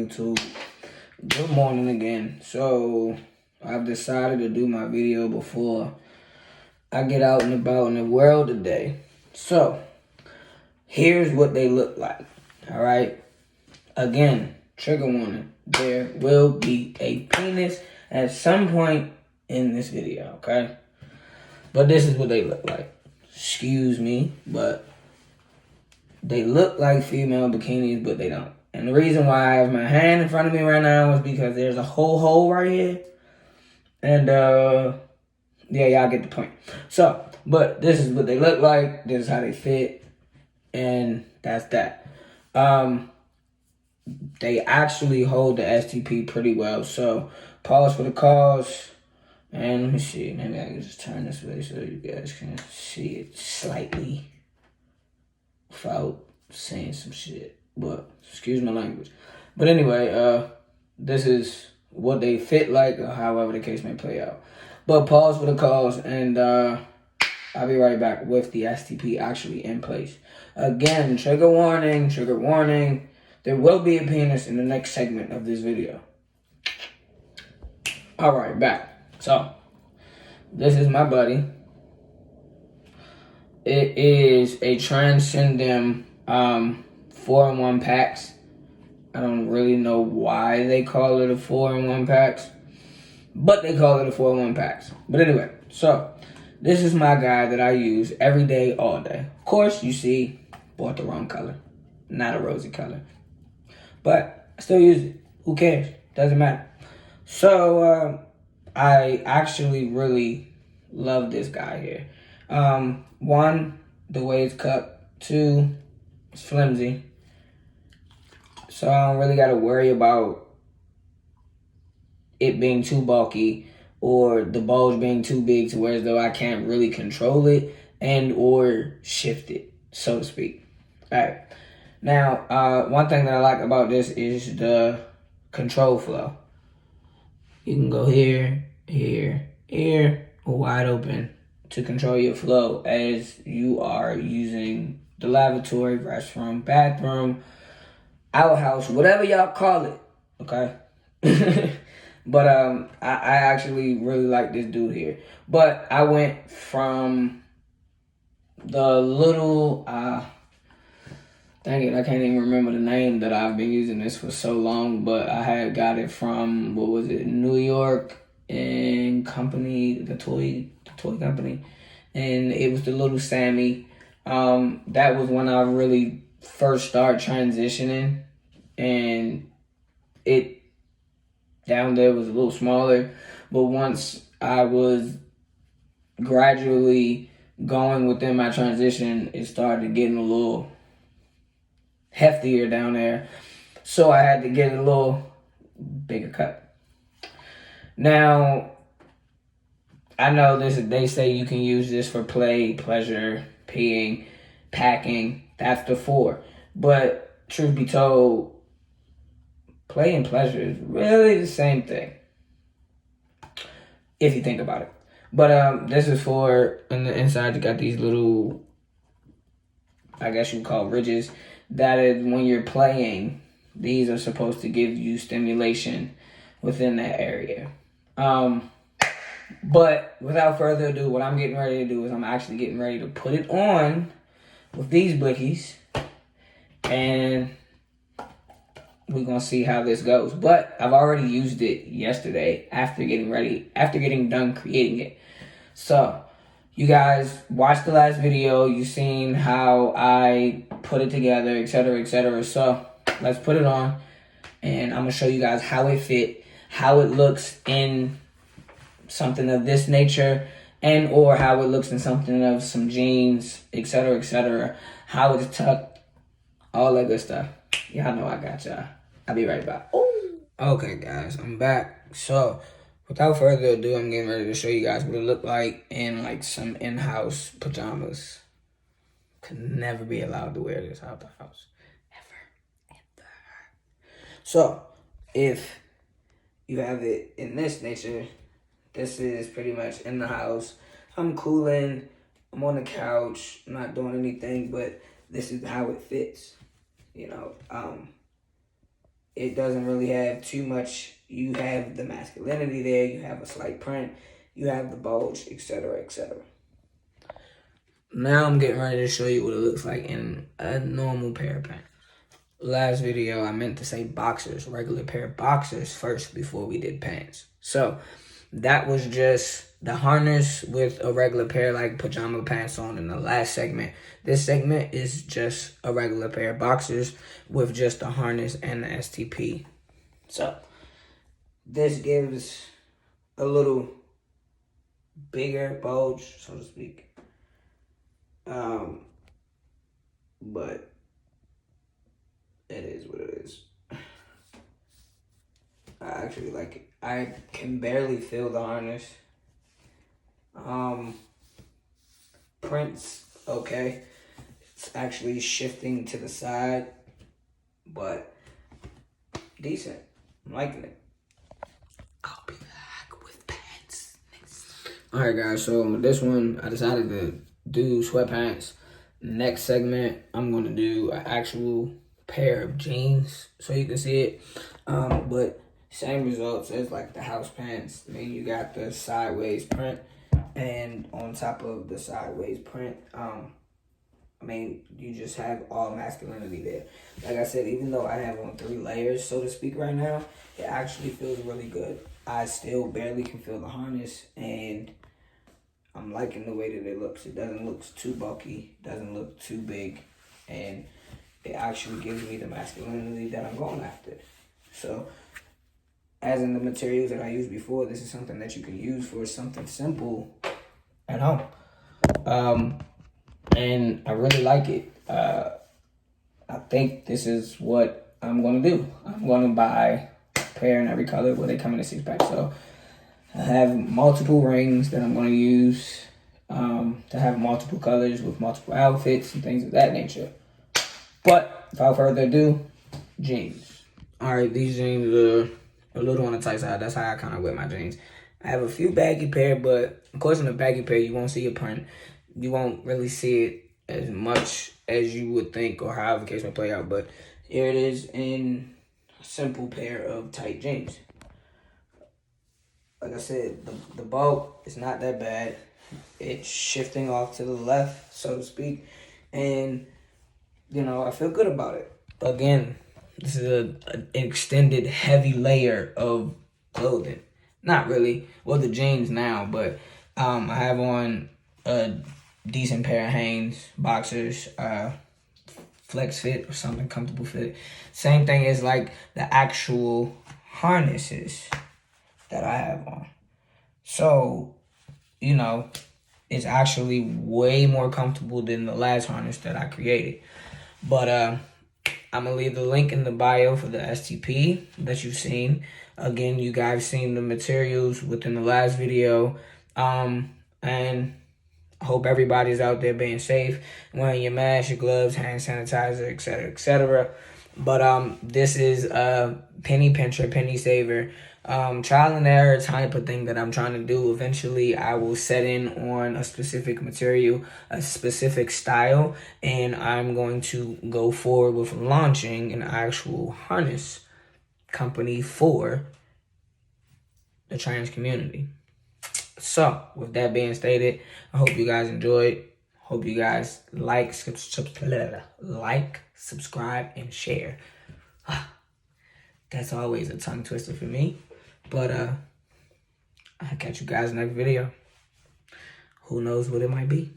YouTube? Good morning again. So I've decided to do my video before I get out and about in the world today. So here's what they look like. Alright. Again, trigger warning. There will be a penis at some point in this video, okay? But this is what they look like. Excuse me, but they look like female bikinis, but they don't. And the reason why I have my hand in front of me right now is because there's a whole hole right here. And, yeah, y'all get the point. So, but this is what they look like. This is how they fit. And that's that. They actually hold the STP pretty well. So, pause for the cause. And let me see. Maybe I can just turn this way so you guys can see it slightly without saying some shit. But, excuse my language. But anyway, this is what they fit like, or however the case may play out. But pause for the cause, and I'll be right back with the STP actually in place. Again, trigger warning, trigger warning. There will be a penis in the next segment of this video. Alright, back. So, this is my buddy. It is a Transcendem 4-in-1 packs. I don't really know why they call it a 4-in-1 packs, but they call it a 4-in-1 packs. But anyway, so this is my guy that I use every day, all day. Of course, you see, bought the wrong color. Not a rosy color. But I still use it. Who cares? Doesn't matter. So, I actually really love this guy here. One, the way it's cut. Two, it's flimsy. So I don't really got to worry about it being too bulky or the bulge being too big to where as though I can't really control it and or shift it, so to speak. All right. Now, one thing that I like about this is the control flow. You can go here, here, here, or wide open to control your flow as you are using the lavatory, restroom, bathroom, outhouse, whatever y'all call it, okay? But I actually really like this dude here. But I went from the little, dang it, I can't even remember the name that I've been using this for so long, but I had got it from, what was it, New York and company, the toy company, and it was the little Sammy. That was when I really first started transitioning, and it down there was a little smaller, but once I was gradually going within my transition, it started getting a little heftier down there, so I had to get a little bigger cut. Now, I know this. They say you can use this for play, pleasure, peeing, packing. That's the 4. But truth be told, play and pleasure is really the same thing, if you think about it. But this is for, on the inside, you got these little, I guess you would call ridges. That is when you're playing, these are supposed to give you stimulation within that area. But without further ado, what I'm getting ready to do is I'm actually getting ready to put it on with these blickies, and we're gonna see how this goes. But I've already used it yesterday after getting done creating it. So you guys watched the last video, you seen how I put it together, etc., etc. So let's put it on, and I'm gonna show you guys how it fit, how it looks in something of this nature, and or how it looks in something of some jeans, etc., etc., how it's tucked, all that good stuff. Y'all know I got y'all. I'll be right back. Ooh. Okay, guys, I'm back. So without further ado, I'm getting ready to show you guys what it looked like in like some in-house pajamas. Could never be allowed to wear this out the house. Ever. So, if you have it in this nature, this is pretty much in the house. I'm cooling. I'm on the couch. I'm not doing anything, but this is how it fits. You know, it doesn't really have too much. You have the masculinity there, you have a slight print, you have the bulge, etc., etc. Now I'm getting ready to show you what it looks like in a normal pair of pants. Last video, I meant to say boxers, regular pair of boxers first before we did pants. So that was just the harness with a regular pair like pajama pants on in the last segment. This segment is just a regular pair of boxers with just the harness and the STP. So this gives a little bigger bulge, so to speak. But it is what it is. I actually like it. I can barely feel the harness. Prints, okay. It's actually shifting to the side, but decent. I'm liking it. I'll be back with pants. Alright guys, so this one, I decided to do sweatpants. Next segment, I'm going to do an actual pair of jeans so you can see it. But same results as like the house pants. Then you got the sideways print, and on top of the sideways print, you just have all masculinity there. Like I said, even though I have on 3 layers, so to speak, right now, it actually feels really good. I still barely can feel the harness, and I'm liking the way that it looks. It doesn't look too bulky, doesn't look too big, and it actually gives me the masculinity that I'm going after. So, as in the materials that I used before, this is something that you can use for something simple at home. And I really like it. I think this is what I'm going to do. I'm going to buy a pair in every color where they come in a 6-pack. So, I have multiple rings that I'm going to use to have multiple colors with multiple outfits and things of that nature. But without further ado, jeans. All right, these jeans are a little on the tight side. That's how I kind of wear my jeans. I have a few baggy pair, but of course in a baggy pair, you won't see a print. You won't really see it as much as you would think or however the case may play out. But here it is in a simple pair of tight jeans. Like I said, the bulk is not that bad. It's shifting off to the left, so to speak. And, I feel good about it. Again, this is an extended heavy layer of clothing. Not really. Well, the jeans now, but I have on a decent pair of Hanes boxers, flex fit or something, comfortable fit. Same thing as like the actual harnesses that I have on. So, it's actually way more comfortable than the last harness that I created. But I'm going to leave the link in the bio for the STP that you've seen. Again, you guys seen the materials within the last video. And I hope everybody's out there being safe, wearing your mask, your gloves, hand sanitizer, etc., etc. But this is a penny pincher, penny saver, trial and error type of thing that I'm trying to do. Eventually, I will set in on a specific material, a specific style, and I'm going to go forward with launching an actual harness company for the trans community. So, with that being stated, I hope you guys enjoyed. Hope you guys like, subscribe, and share. That's always a tongue twister for me. But I'll catch you guys next video. Who knows what it might be.